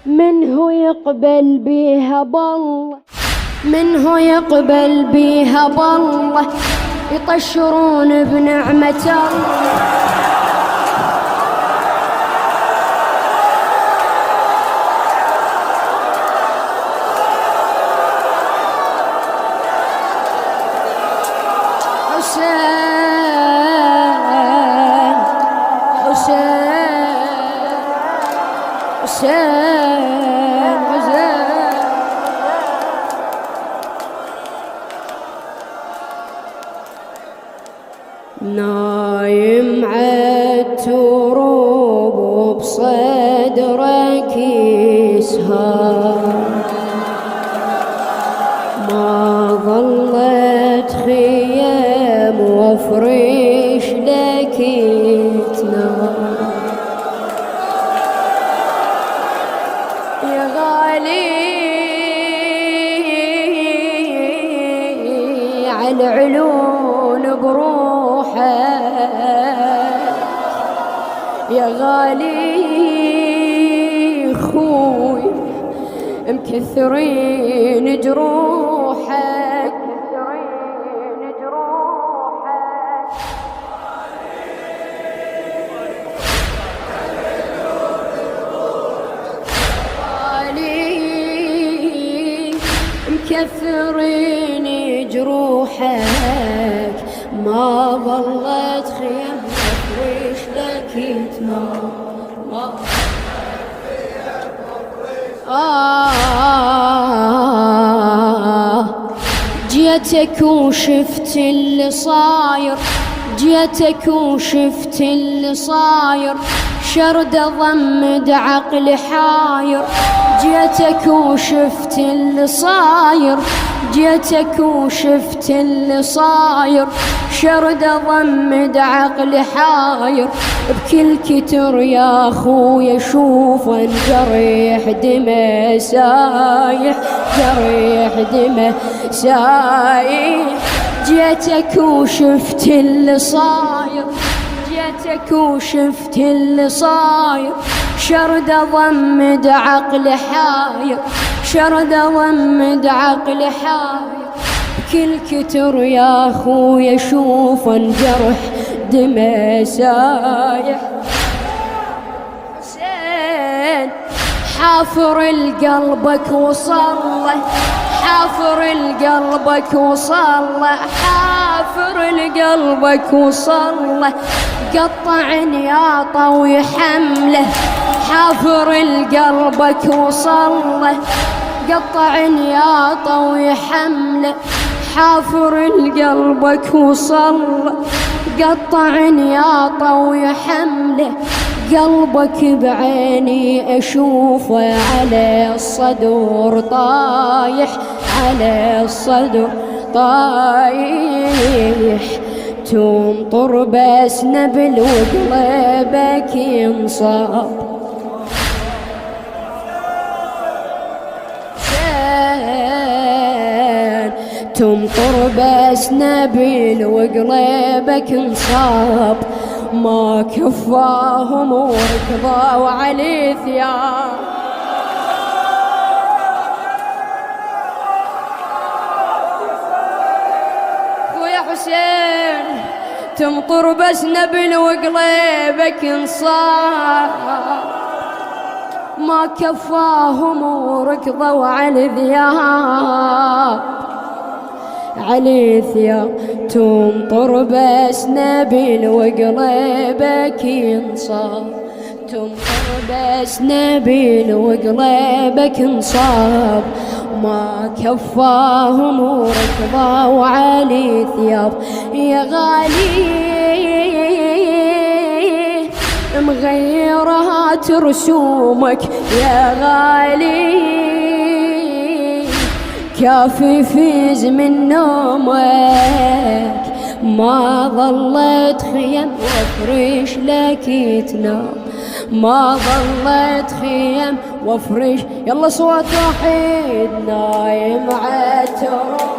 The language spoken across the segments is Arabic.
منه يقبل بيها بالله، منه يقبل بيها بالله، يطشرون بنعمة الله. حسين حسين حسين حسين، نايم عالتروب وبصدرك يسهر، ما ظلت خيام وافرش لك تنام، يا غالي عالعلون بروحك، يا غالي خوي مكثرين جروحك، مكثرين جروحك، غالي مكثرين جروحك، ما ظلت خيم مفرش لك تنام، جيتك وشفت اللي صاير، جيتك وشفت اللي صاير، شرد ضمد عقلي حاير، جيتك وشفت اللي صاير، جيتك وشفت اللي صاير، شرد ضمد عقلي حاير، بكل كتر يا اخويا شوف جريح دمه سايح، جريح دمه سايح، جيتك وشفت اللي صاير، جيتك وشفت اللي صاير، شرد ضمد عقلي حاير، شرد ضمد عقلي حاير، كل كتر يا اخويا شوف انجرح دمه سايح، حسين حافر لقلبك وصله، حافر لقلبك وصله، حافر لقلبك وصله، قطع نياطه ويحمله، حافر لقلبك وصله، قطع نياطه ويحمله، حافر لقلبك وصله، قطع نياطه ويحمله، قلبك بعيني اشوفه على الصدور طايح، على الصدر طايح، تمطر بس نبل وقلبك ينصاب، تمطر بس نبيل وقلبك انصاب، ما كفاهم وركضوا علي ثياب، خويا حسين تمطر بس نبيل وقلبك انصاب، ما كفاهم وركضوا على ذياب، علي ثياب، تمطر بس نبيل وقلبك ينصاب، تمطر بس نبيل وقلبك انصاب، ما كفاهم وركضوا علي ثياب، يا غالي مغيرات رسومك، يا غالي كافي فيز من نومك، ما ظلت خيم وافرش لك تنام، ما ظلت خيم وافرش، يلا صوت وحيد نايم عالتراب،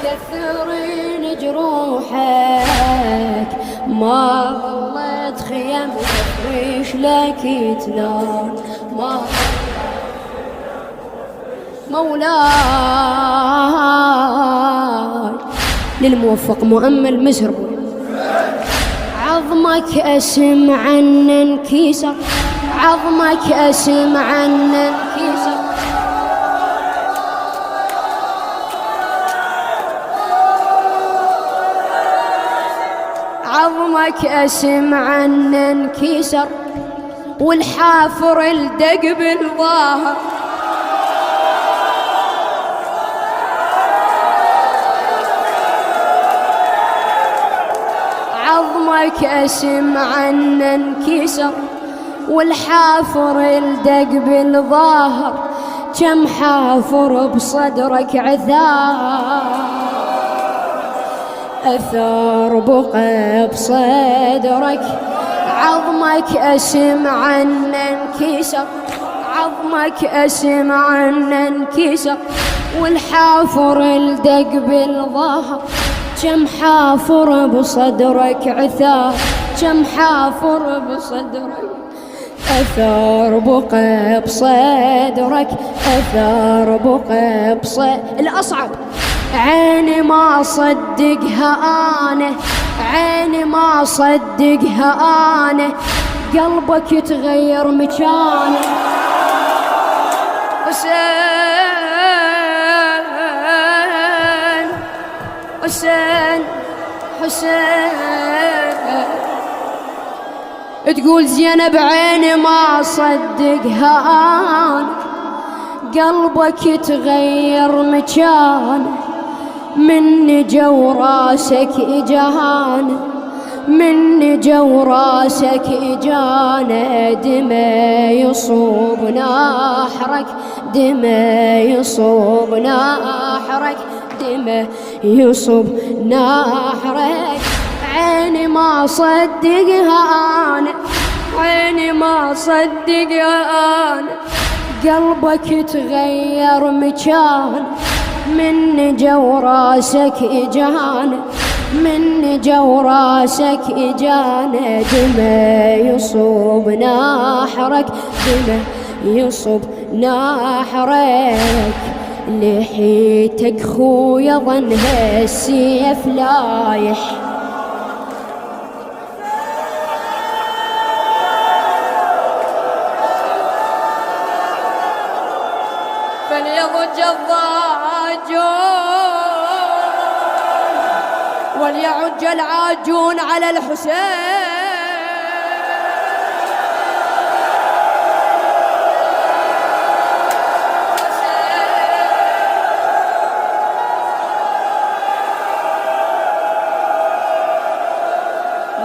كثرين جروحك ما ظلت خيم وفريش لك تنام ما مولاي للموفق مؤمل مزهر عظمك اسم عن انكسر عظمك اسم عن انكسر عظمك اسم عن انكسر والحافر الدق بالظاهر عظمك اسم عن انكسر والحافر الدق بالظاهر كم حافر بصدرك أثار بقى بصدرك عظمك اسم عن انكسر عظمك اسم عن انكسر والحافر الدق بالظهر كم حافر بصدرك عثار كم حافر بصدرك أثار بقى بصدرك أثار بقى بصدرك الأصعب عيني ما صدقها أنا عيني ما صدقها أنا قلبك يتغير مكانه حسين حسين حسين تقول زينب عيني ما صدقها أنا قلبك يتغير مكانه من جو راسك إجانا من جو راسك إجانا دمى يصوب نحرك دمى يصوب نحرك دمى يصوب نحرك عيني ما صدقها أنا عيني ما صدقها أنا قلبك يتغير مكان من جو راسك إجانا من جو راسك إجانا دمى يصوب نحرك دمى يصوب نحرك لحيتك خويا ظنها السيف لايح فليضج الضاجون وليعج العاجون على الحسين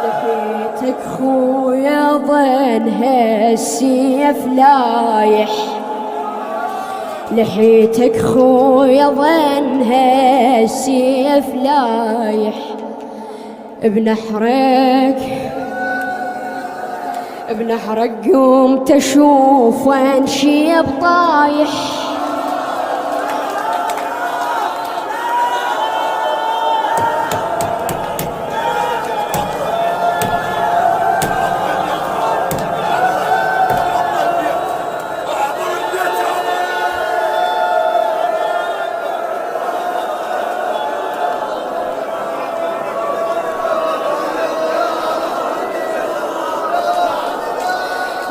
لحيتك خويا ظنها السيف لايح لحيتك خويا ظنها السيف لايح بنحرك قوم تشوف وين شيب طايح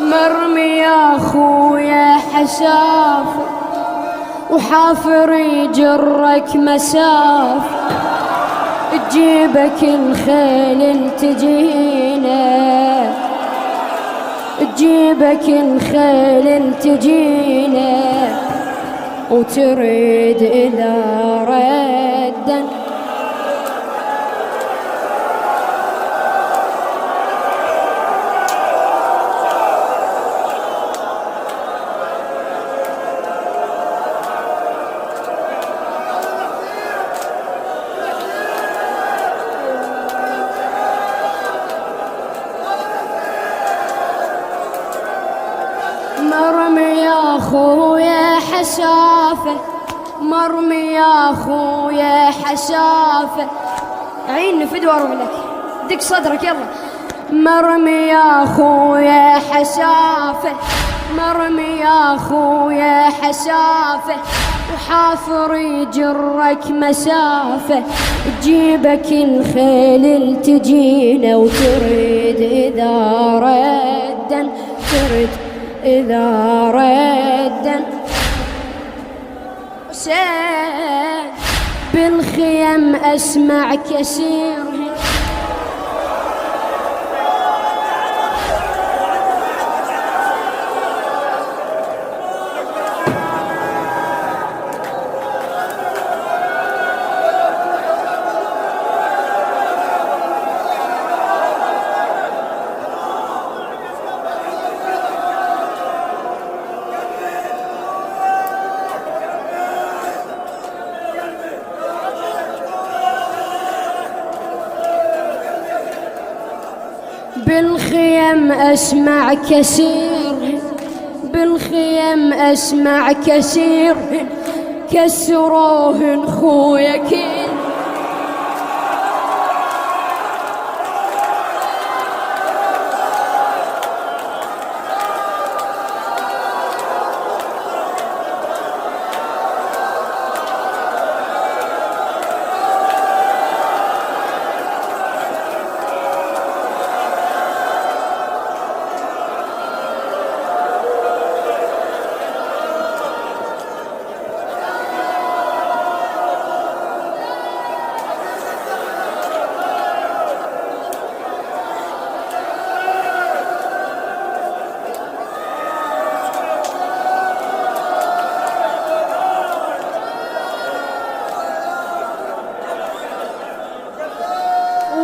مرمي يا خويا حسافة وحافر يجرك مسافة تجيبك الخيل تجينا تجيبك الخيل تجينا وتريد إذا ردا مرمي يا خويا حسافة مرمي يا خويا حشافة. عين فدوى واروح لك دق صدرك يلا. مرمي يا خويا حشافة، مرمي يا خويا حشافة، وحافر يجرك مسافة، تجيبك الخيل تجينا وتريد إذا ردا، ترد إذا ردا. حسين بالخيم أسمع كثير، بالخيم أسمع كثير، بالخيم أسمع كثير، كسروهن خويا كل.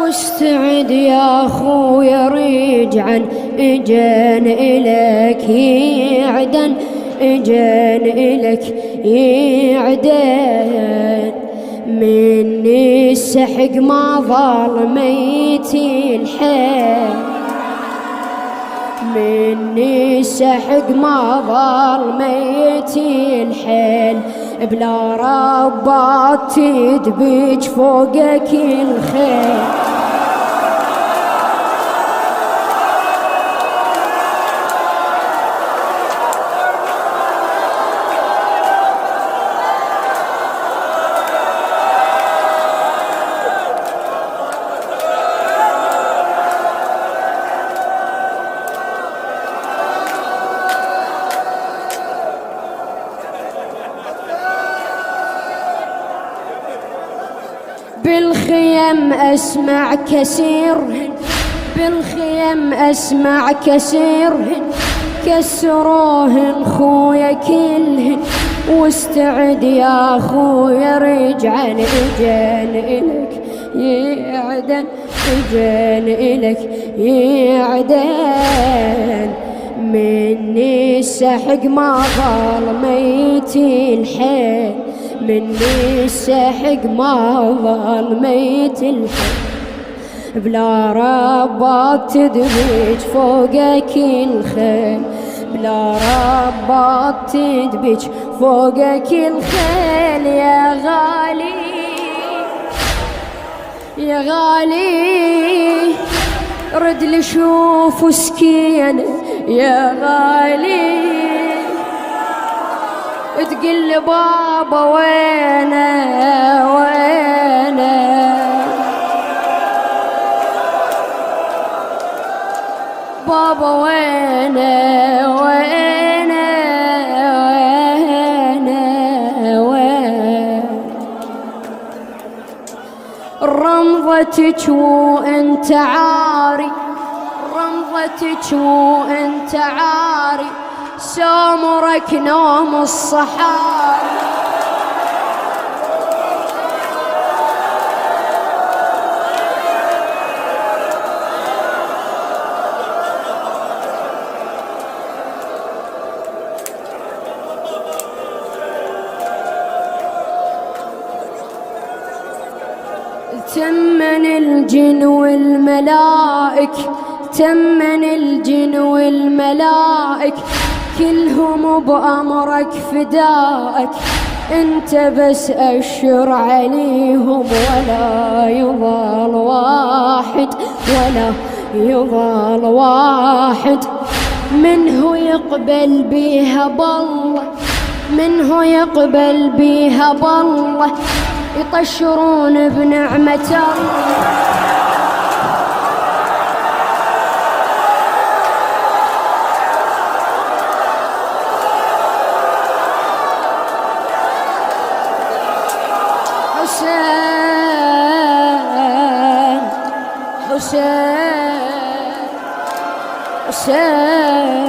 واستعد يا خويا رجعا، اجان الك يعدن، اجان الك يعدن. مني السحق ما ظل ميتي الحيل، مني السحق ما ظل ميتي الحيل، بلا رباط تدبج فوقك الخيل. بالخيم أسمع كثير، بالخيم أسمع كثير، كسروهن خويا كلهن. واستعد يا خويا رجعا، اجان إلك يعدن، اجان إلك يعدن. مني السحق ما ظل ميتي الحيل، مني السحق ما ظل ميت الحيل، بلا رباط تدبج فوقك الخيل، بلا رباط تدبج فوقك الخيل. يا غالي يا غالي رد لي شوف سكين، يا غالي تقل بابا وينه وينه، بابا وينه وينه وينه وينه. رمضتك وانت عاري، رمضتك وانت عاري، سامرك نوم الصحاري. تمن الجن والملائك، تمن الجن والملائك، كلهم بأمرك فدائك، انت بس اشر عليهم ولا يضل واحد، ولا يضل واحد. منه يقبل بيها بالله، منه يقبل بيها بالله، يطشرون بنعمة الله. حسين حسين حسين